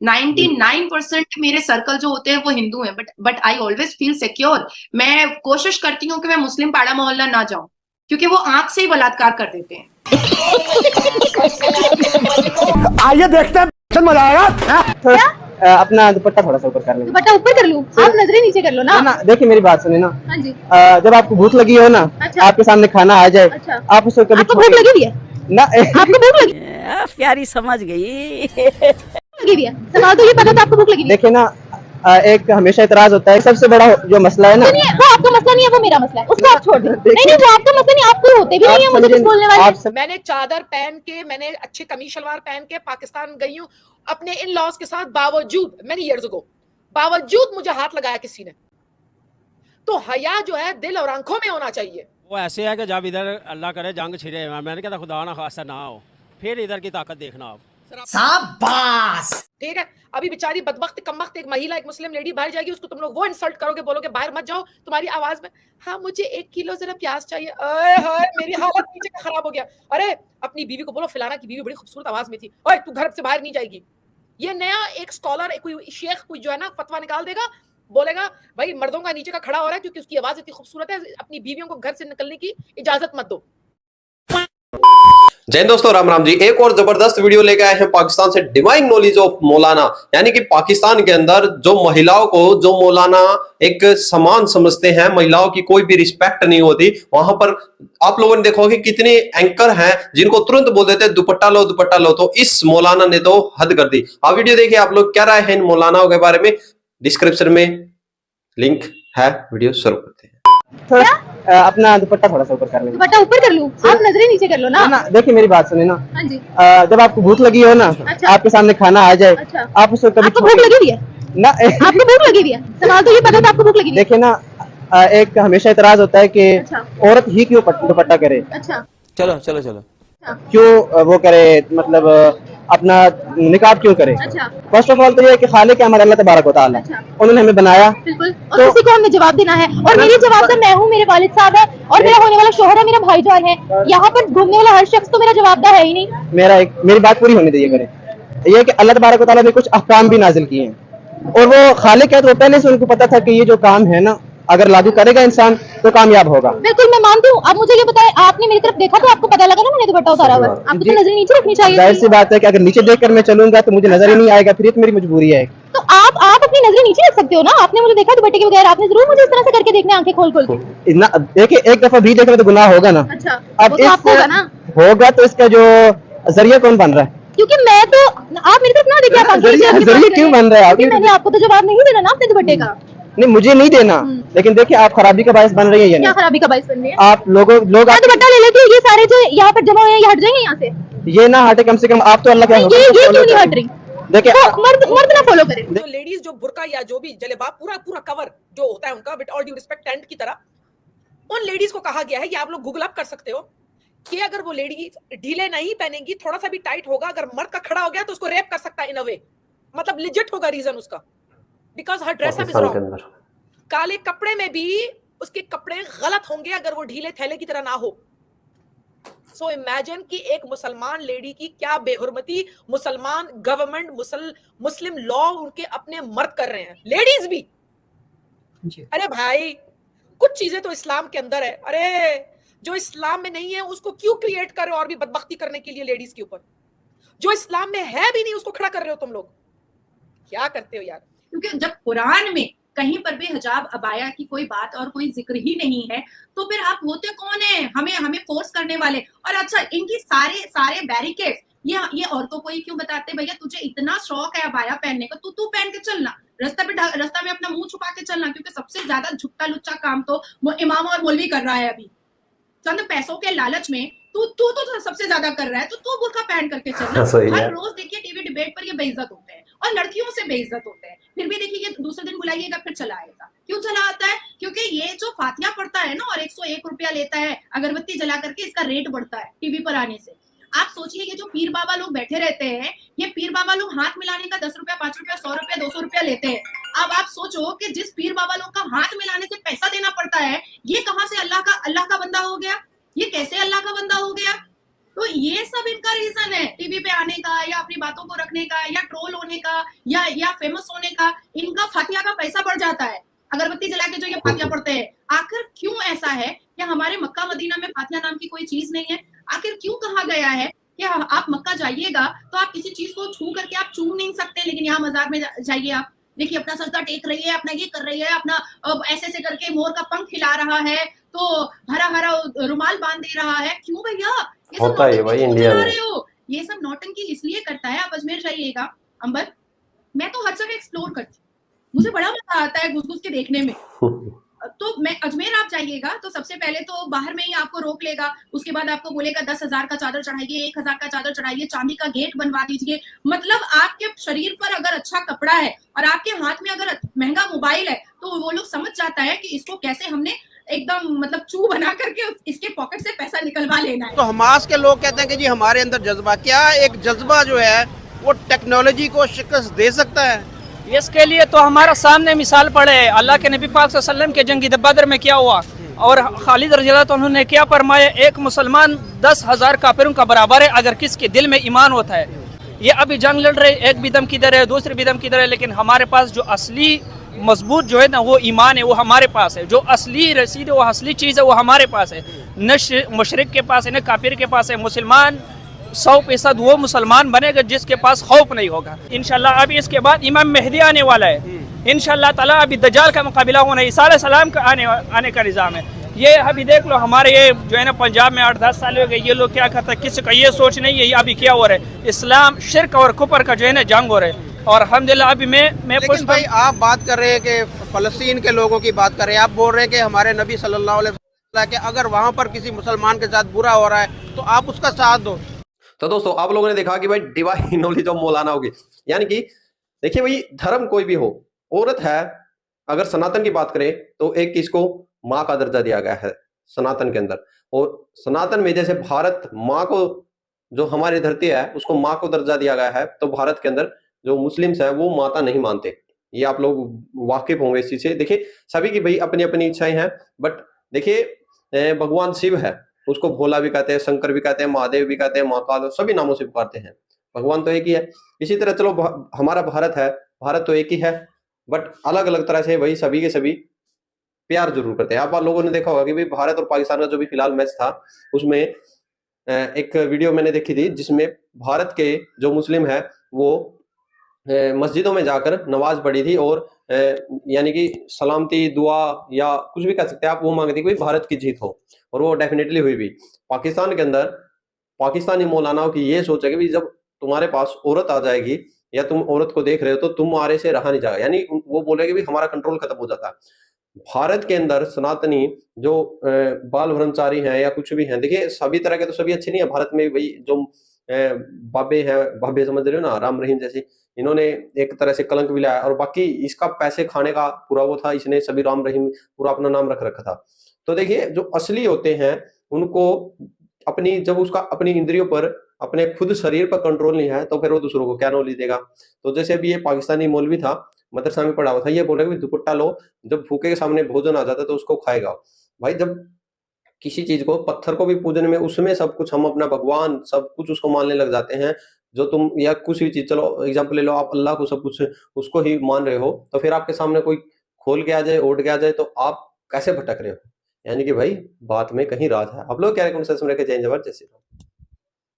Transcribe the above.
99% मेरे सर्कल जो होते हैं वो हिंदू हैं, but I always feel secure. मैं कोशिश करती हूँ कि मैं मुस्लिम पाड़ा मोहल्ला ना जाऊं, क्योंकि वो आंख से ही बलात्कार कर देते हैं। आइए देखते हैं, मजा आएगा। अपना दुपट्टा थोड़ा सा ऊपर कर लें। दुपट्टा ऊपर कर लूं? आप नजरें नीचे कर लो ना। ना देखिए मेरी बात सुनिए ना। हाँ जी। जब आपको भूख लगी हो ना, अच्छा। आपके सामने खाना आ जाए, अच्छा। आप उसको कभी आपको भूख लगी हुई है ना। आपको भूख लगी प्यारी समझ गई। लगी हुई है? सवाल तो ये पता था आपको भूख लगी हुई है। देखिए ना, एक हमेशा इतराज होता है, सबसे बड़ा जो मसला है ना, सुनिए, वो आपका मसला नहीं है, वो मेरा मसला है, उसको आप छोड़ दो। नहीं नहीं, वो आपका मसला नहीं, आप कोई होते भी नहीं है मुझे कुछ बोलने वाले। मैंने चादर पहन के, मैंने अच्छे कमीज शलवार पहन के पाकिस्तान गई हूँ अपने इन लॉज के साथ, बावजूद मैनी इयर्स अगो, बावजूद मुझे हाथ लगाया किसी ने। तो हया जो है दिल और आंखों में होना चाहिए। वो ऐसे है कि जब इधर अल्लाह करे जंग छिड़े, मैंने कहता खुदा ना खासा ना हो, फिर इधर की ताकत देखना आप। शाबाश। ठीक है, अभी बेचारी बदबख्त कमबख्त एक महिला, एक मुस्लिम लेडी बाहर जाएगी, उसको तुम लोग वो इंसल्ट करोगे, बोलोगे बाहर मत जाओ, तुम्हारी आवाज में हाँ मुझे 1 किलो जरा प्याज चाहिए, मेरी हालत नीचे का खराब हो गया। अरे अपनी बीवी को बोलो फलाना की बीवी बड़ी खूबसूरत आवाज में थी, ओए तू घर से बाहर नहीं जाएगी। ये नया एक स्कॉलर, कोई शेख, कोई जो है ना फतवा निकाल देगा, बोलेगा भाई मर्दों का नीचे का खड़ा हो रहा है क्योंकि उसकी आवाज इतनी खूबसूरत है, अपनी बीवियों को घर से निकलने की इजाजत मत दो। जय दोस्तों, राम राम जी। एक और जबरदस्त वीडियो लेके आए हैं पाकिस्तान से, डिवाइन नॉलेज ऑफ मौलाना। यानी कि पाकिस्तान के अंदर जो महिलाओं को, जो मौलाना एक समान समझते हैं, महिलाओं की कोई भी रिस्पेक्ट नहीं होती, वहां पर आप लोगों ने देखा कि कितने एंकर हैं जिनको तुरंत बोल देते हैं दुपट्टा लो दुपट्टा लो। तो इस मौलाना ने तो हद कर दी। आप वीडियो देखिए, आप लोग क्या राय है इन मौलानाओं के बारे में, डिस्क्रिप्शन में लिंक है, वीडियो शुरू करते हैं। अपना दुपट्टा थोड़ा सा ऊपर कर लें। दुपट्टा ऊपर कर लूं? आप नजरें नीचे कर लो ना। ना देखिए मेरी बात सुनिए ना। हाँ जी। जब आपको भूख लगी हो ना, अच्छा। आपके सामने खाना आ जाए, अच्छा। आप उसको कभी आपको भूख लगी हुई है ना। आपको भूख लगी हुई है? सवाल तो ये पता था आपको भूख लगी हुई है। देखिए ना, एक हमेशा इतराज होता है कि अच्छा। औरत ही क्यों दुपट्टा करे, अच्छा। चलो चलो चलो, क्यों वो करे, मतलब अपना निकाब क्यों करे। अच्छा। फर्स्ट ऑफ ऑल तो ये है कि खालिक है हमारा अल्लाह तबारक व तआला, अच्छा। उन्होंने हमें बनाया। बिल्कुल, और उसी को हमने जवाब देना है, और मेरी जवाबदार मैं हूँ, मेरे वालिद साहब है, और मेरा होने वाला शोहर है, मेरा भाईजान है। यहाँ पर घूमने वाला हर शख्स तो मेरा जवाबदार है ही नहीं। मेरी बात पूरी होने दीजिए मेरे। ये है कि अल्लाह तबारक व तआला ने कुछ अहकाम भी नाजिल किए हैं, और वो खालिक है तो पहले से उनको पता था कि ये जो काम है ना, अगर लागू करेगा इंसान तो कामयाब होगा। बिल्कुल मैं मानती हूँ। अब मुझे ये बताएं, आपने मेरी तरफ देखा तो आपको पता लगा ना मैंने दुपट्टा उतारा हुआ है? आपको तो नजर नीचे रखनी चाहिए। जाहिर सी बात है कि अगर नीचे देखकर मैं चलूंगा तो मुझे नजर ही नहीं आएगा, फिर ये तो मेरी मजबूरी है। तो आप अपनी नजरें नीचे रख सकते हो ना। आपने मुझे देखा दुपट्टे के बगैर, आपने जरूर मुझे इस तरह से करके देखना, आंखें खोल खोल के। देखिए एक दफा भी देखना तो गुनाह होगा ना। अच्छा, अब वो तो आपको होगा ना। होगा तो इसका जो जरिया कौन बन रहा है? क्योंकि मैं तो, आप मेरी तरफ ना देखिए, आप जरिया क्यों बन रहा है? क्योंकि मैंने आपको तो जवाब नहीं देना ना अपने दुपट्टे का। नहीं मुझे नहीं देना, लेकिन देखिए आप खराबी का बायस बन रही है। ये क्या खराबी का बायस बन रही है? आप लोग दुपट्टा ले लेती है, ये सारे जो यहाँ पर जमा हुए हैं ये हट जाएंगे यहाँ से। ये ना हटे, कम से कम आप तो अल्लाह के ये क्यों नहीं हट रही? देखिए मर्द ना फॉलो करें। जो लेडीज जो बुर्का या जो भी जलेबाब पूरा पूरा कवर जो होता है उनका, with all due respect tent की तरह, उन लेडीज को कहा गया है कि आप लोग गूगल अप कर सकते हो कि अगर वो लेडी ढीले नहीं पहनेंगी, थोड़ा सा भी टाइट होगा, अगर मर्द का खड़ा हो गया तो उसको रेप कर सकता है इन अ वे, मतलब लिजिट होगा रीजन उसका, because her dress up is wrong. काले कपड़े में भी उसके कपड़े गलत होंगे अगर वो ढीले थैले की तरह ना हो। सो इमेजिन कि एक मुसलमान लेडी की क्या बेहुरमती मुसलमान गवर्नमेंट, मुस्लिम लॉ उनके अपने मर्द कर रहे हैं, लेडीज भी। अरे भाई कुछ चीजें तो इस्लाम के अंदर है, अरे जो इस्लाम में नहीं है उसको क्यों क्रिएट कर रहे हो और भी बदबख्ती करने के लिए लेडीज के ऊपर? जो इस्लाम में है भी नहीं उसको खड़ा कर रहे हो तुम लोग, क्या करते हो यार? क्योंकि जब कुरान में कहीं पर भी हिजाब अबाया की कोई बात और कोई जिक्र ही नहीं है, तो फिर आप होते कौन है हमें फोर्स करने वाले? और अच्छा, इनकी सारे बैरिकेड्स ये औरतों को ही क्यों बताते? भैया तुझे इतना शौक है अबाया पहनने का, तू पहन के चलना, रास्ता में अपना मुंह छुपा के चलना, क्योंकि सबसे ज्यादा झुकता लुच्चा काम तो इमाम और मौलवी कर रहा है अभी, चंद पैसों के लालच में। तू तो सबसे ज्यादा कर रहा है, तो तू बुर्का पहन करके चलना। हर रोज देखिए टीवी डिबेट पर ये बेइज्जत होते हैं, और लड़कियों से बेइज्जत होते हैं, फिर भी देखिए दूसरे दिन बुलाइएगा फिर चला आएगा। क्यों चला आता है? क्योंकि ये जो फातिया पड़ता है ना और 101 रुपया लेता है अगरबत्ती जला करके, इसका रेट बढ़ता है टीवी पर आने से। आप सोचिए ये जो पीर बाबा लोग बैठे रहते हैं, ये पीर बाबा लोग हाथ मिलाने का 10 रुपया, 5 रुपया, 100 रुपया, 200 रुपया लेते हैं। अब आप सोचो कि जिस पीर बाबा लोग का हाथ मिलाने से पैसा देना पड़ता है, ये कहां से अल्लाह का बंदा हो गया? ये कैसे अल्लाह का बंदा हो गया? तो ये सब इनका रीजन है टीवी पे आने का या अपनी बातों को रखने का या ट्रोल होने का या फेमस होने का। इनका फातिया का पैसा बढ़ जाता है, अगरबत्ती जला के जो ये फातिया पढ़ते हैं। आखिर क्यों ऐसा है कि हमारे मक्का मदीना में फातिया नाम की कोई चीज नहीं है? आखिर क्यों कहा गया है कि आप मक्का जाइएगा तो आप किसी चीज को छू करके आप चूम नहीं सकते, लेकिन यहाँ मजार में जाइए आप देखिए अपना सजदा टेक रही है, अपना ये कर रही है, अपना ऐसे ऐसे करके मोर का पंख हिला रहा है, तो हरा हरा रुमाल बांध दे रहा है। क्यों भैया ये सब होता है भाई नौटंकी क्यों इंडिया चला में। रहे हो? ये सब नौटंकी इसलिए करता है। आप अजमेर जाइएगा अंबर, मैं तो हर जगह एक्सप्लोर करती हूँ, मुझे बड़ा मजा आता है घुस घुस के देखने में। तो मैं अजमेर आप जाइएगा तो सबसे पहले तो बाहर में ही आपको रोक लेगा, उसके बाद आपको बोलेगा 10,000 का चादर चढ़ाइए, 1,000 का चादर चढ़ाइए, चांदी का गेट बनवा दीजिए। मतलब आपके शरीर पर अगर अच्छा कपड़ा है और आपके हाथ में अगर महंगा मोबाइल है तो वो लोग समझ जाता है कि इसको कैसे हमने एकदम मतलब चू बना करके इसके पॉकेट से पैसा निकलवा लेना है। तो हमास के लोग कहते हैं कि जी हमारे अंदर जज्बा, क्या एक जज्बा जो है वो टेक्नोलॉजी को शिकस्त दे सकता है? इसके लिए तो हमारा सामने मिसाल पड़े है, अल्लाह के नबी पाक सल्लल्लाहु अलैहि वसल्लम के जंगी बदर में क्या हुआ और खालिद रज़ियल्लाहु अन्हु ने क्या फरमाया, एक मुसलमान 10,000 काफिरों का बराबर है अगर किसके दिल में ईमान होता है। ये अभी जंग लड़ रहे, एक भी दम किधर है, दूसरे भी दम किधर है, लेकिन हमारे पास जो असली मजबूत जो है ना वो ईमान है, वो हमारे पास है। जो असली रसीद है, वो असली चीज़ है, वो हमारे पास है, न मुशरिक के पास है न काफिर के पास है। मुसलमान 100% वो मुसलमान बनेगा जिसके पास खौफ नहीं होगा। इंशाल्लाह अभी इसके बाद इमाम मेहदी आने वाला है, इंशाल्लाह ताला अभी दज्जाल का मुकाबला होना है, ईसा अलैहिस्सलाम का आने का निज़ाम है। ये अभी देख लो हमारे ये जो है ना पंजाब में 8-10 साल हो गए, ये लोग क्या करते हैं, किसी का ये सोच नहीं है ये अभी क्या हो रहा है, इस्लाम शिर्क और कुफर का जो है ना जंग हो रहा है। और अल्हम्दुलिल्लाह अभी मैं लेकिन भाई आप बात कर रहे हैं कि फलस्तीन के लोगों की बात कर रहे हैं, आप बोल रहे हैं कि हमारे नबी सल्लल्लाहु अलैहि वसल्लम के अगर वहाँ पर किसी मुसलमान के साथ बुरा हो रहा है तो आप उसका साथ दो। तो दोस्तों आप लोगों ने देखा कि भाई डिवाइन नॉलेज ऑफ मौलाना होगी, यानी कि देखिए भाई धर्म कोई भी हो, औरत है, अगर सनातन की बात करें तो एक किसको माँ का दर्जा दिया गया है सनातन के अंदर, और सनातन में जैसे भारत माँ को जो हमारी धरती है उसको माँ को दर्जा दिया गया है, तो भारत के अंदर जो मुस्लिम्स है वो माता नहीं मानते। ये आप लोग वाकिफ होंगे इस चीज से। देखिए सभी की भाई अपनी अपनी इच्छाएं हैं, बट देखिए भगवान शिव है उसको भोला भी कहते हैं, शंकर भी कहते हैं, महादेव भी कहते हैं, महाकाल, सभी नामों से पुकारते हैं। भगवान तो एक ही है। इसी तरह चलो हमारा भारत है, भारत तो एक ही है, बट अलग अलग तरह से भाई सभी के सभी प्यार जरूर करते हैं। आप लोगों ने देखा होगा कि भाई भारत और पाकिस्तान का जो भी फिलहाल मैच था उसमें एक वीडियो मैंने देखी थी जिसमें भारत के जो मुस्लिम है वो मस्जिदों में जाकर नमाज पढ़ी थी और यानी कि सलामती दुआ या कुछ भी कह सकते हैं आप, वो मांगती कि भारत की जीत हो, और वो डेफिनेटली हुई भी। पाकिस्तान के अंदर पाकिस्तानी मौलानाओं की ये सोच है कि जब तुम्हारे पास औरत आ जाएगी या तुम औरत को देख रहे हो तो तुम्हारे से रहा नहीं जाएगा, यानी वो बोलेगे भी हमारा कंट्रोल खत्म हो जाता है। भारत के अंदर सनातनी जो बाल ब्रह्मचारी हैं या कुछ भी हैं, देखिए सभी तरह के तो सभी अच्छे नहीं है भारत में। भाई जो बाबे हैं, बाबे समझ रहे हो ना, राम रहीम जैसे, इन्होंने एक तरह से कलंक भी लाया, और बाकी इसका पैसे खाने का पूरा वो था, इसने सभी राम रहीम पूरा अपना नाम रख रखा था। तो देखिए जो असली होते हैं उनको अपनी जब उसका अपनी इंद्रियों पर अपने खुद शरीर पर कंट्रोल नहीं है तो फिर वो दूसरों को क्या नॉलेज देगा। तो जैसे अभी ये पाकिस्तानी मौलवी था, मदरसा में पढ़ा हुआ था, ये बोल रहा है कि दुपट्टा लो, जब भूखे के सामने भोजन आ जाता है तो उसको खाएगा। भाई जब किसी चीज को, पत्थर को भी पूजने में उसमें सब कुछ हम अपना भगवान सब कुछ उसको मानने लग जाते हैं, जो तुम या कुछ भी चीज, चलो एग्जाम्पल ले लो, आप अल्लाह को सब कुछ उसको ही मान रहे हो, तो फिर आपके सामने कोई खोल के आ जाए, उड़ के आ जाए, तो आप कैसे भटक रहे हो? यानी कि भाई बात में कहीं राज है। आप लोग क्या रिकमेंडेशन रखे, जय जवाहर, जय श्री राम।